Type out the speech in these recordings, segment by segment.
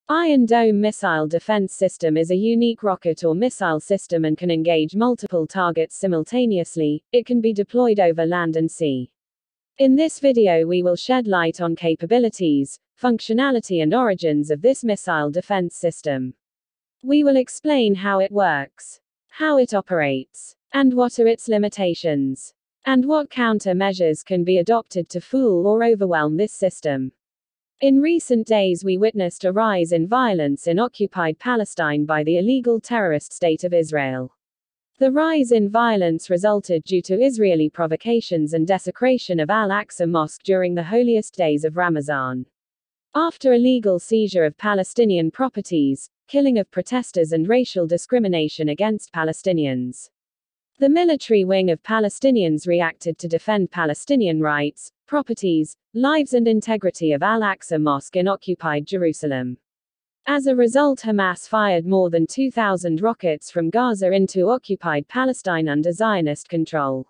Iron Dome Missile Defense System is a unique rocket or missile system and can engage multiple targets simultaneously. It can be deployed over land and sea. In this video we will shed light on capabilities, functionality and origins of this missile defense system. We will explain how it works, how it operates, and what are its limitations, and what countermeasures can be adopted to fool or overwhelm this system. In recent days we witnessed a rise in violence in occupied Palestine by the illegal terrorist state of Israel. The rise in violence resulted due to Israeli provocations and desecration of Al-Aqsa Mosque during the holiest days of Ramadan. After illegal seizure of Palestinian properties, killing of protesters and racial discrimination against Palestinians, the military wing of Palestinians reacted to defend Palestinian rights, properties, lives and integrity of Al-Aqsa Mosque in occupied Jerusalem. As a result, Hamas fired more than 2,000 rockets from Gaza into occupied Palestine under Zionist control.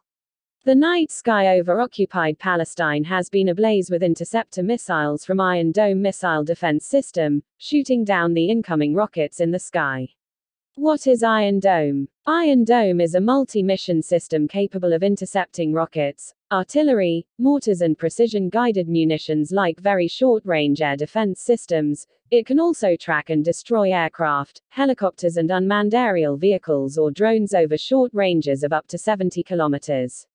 The night sky over occupied Palestine has been ablaze with interceptor missiles from Iron Dome missile defense system, shooting down the incoming rockets in the sky. What is Iron Dome? Iron Dome is a multi-mission system capable of intercepting rockets, artillery, mortars and precision-guided munitions like very short-range air defense systems. It can also track and destroy aircraft, helicopters and unmanned aerial vehicles or drones over short ranges of up to 70 kilometers.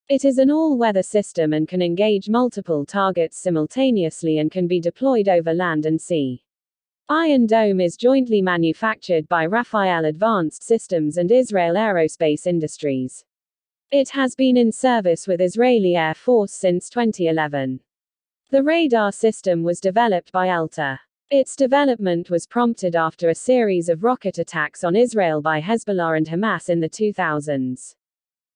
It is an all-weather system and can engage multiple targets simultaneously and can be deployed over land and sea. Iron Dome is jointly manufactured by Rafael Advanced Systems and Israel Aerospace Industries. It has been in service with Israeli Air Force since 2011. The radar system was developed by Alta. Its development was prompted after a series of rocket attacks on Israel by Hezbollah and Hamas in the 2000s.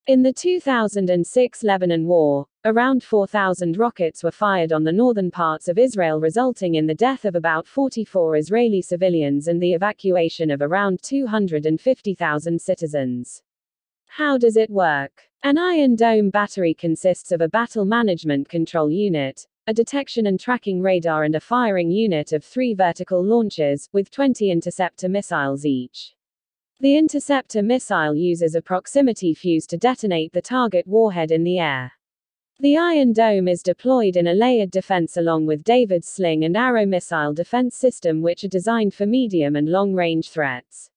In the 2006 Lebanon War, around 4,000 rockets were fired on the northern parts of Israel, resulting in the death of about 44 Israeli civilians and the evacuation of around 250,000 citizens. How does it work? An Iron Dome battery consists of a battle management control unit, a detection and tracking radar and a firing unit of 3 vertical launchers, with 20 interceptor missiles each. The interceptor missile uses a proximity fuse to detonate the target warhead in the air. The Iron Dome is deployed in a layered defense along with David's Sling and Arrow missile defense system, which are designed for medium and long-range threats.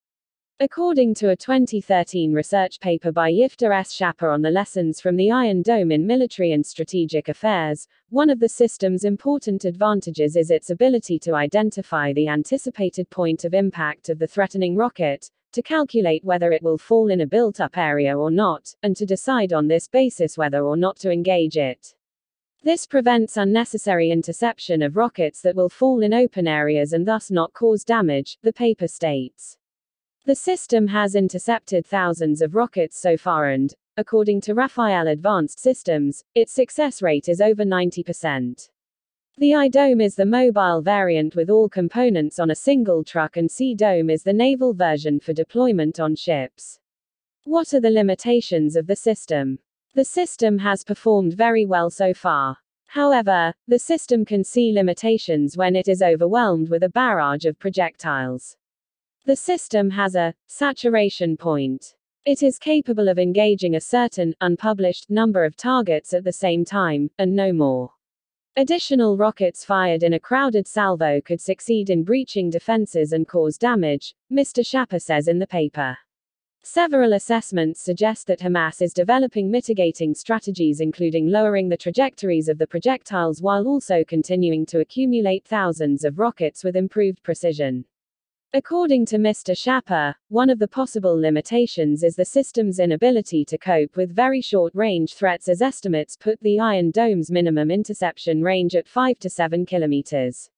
According to a 2013 research paper by Yifter S. Schapper on the lessons from the Iron Dome in military and strategic affairs, one of the system's important advantages is its ability to identify the anticipated point of impact of the threatening rocket, to calculate whether it will fall in a built-up area or not, and to decide on this basis whether or not to engage it. This prevents unnecessary interception of rockets that will fall in open areas and thus not cause damage, the paper states. The system has intercepted thousands of rockets so far and, according to Rafael Advanced Systems, its success rate is over 90%. The I-Dome is the mobile variant with all components on a single truck, and C-Dome is the naval version for deployment on ships. What are the limitations of the system? The system has performed very well so far. However, the system can see limitations when it is overwhelmed with a barrage of projectiles. The system has a saturation point. It is capable of engaging a certain, unpublished, number of targets at the same time, and no more. Additional rockets fired in a crowded salvo could succeed in breaching defenses and cause damage, Mr. Schapper says in the paper. Several assessments suggest that Hamas is developing mitigating strategies, including lowering the trajectories of the projectiles while also continuing to accumulate thousands of rockets with improved precision. According to Mr. Schapper, one of the possible limitations is the system's inability to cope with very short-range threats, as estimates put the Iron Dome's minimum interception range at 5 to 7 kilometers.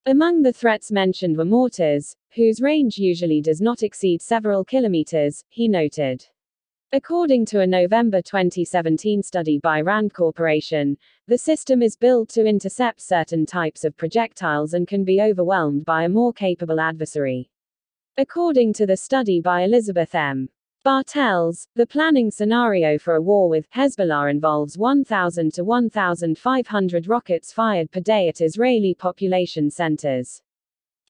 Among the threats mentioned were mortars, whose range usually does not exceed several kilometers, he noted. According to a November 2017 study by RAND Corporation, the system is built to intercept certain types of projectiles and can be overwhelmed by a more capable adversary. According to the study by Elizabeth M. Bartels, the planning scenario for a war with Hezbollah involves 1,000 to 1,500 rockets fired per day at Israeli population centers.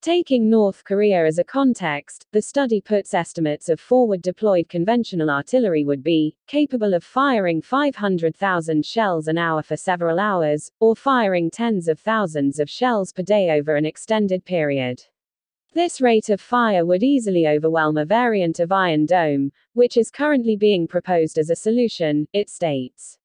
Taking North Korea as a context, the study puts estimates of forward-deployed conventional artillery would be capable of firing 500,000 shells an hour for several hours, or firing tens of thousands of shells per day over an extended period. This rate of fire would easily overwhelm a variant of Iron Dome, which is currently being proposed as a solution, it states.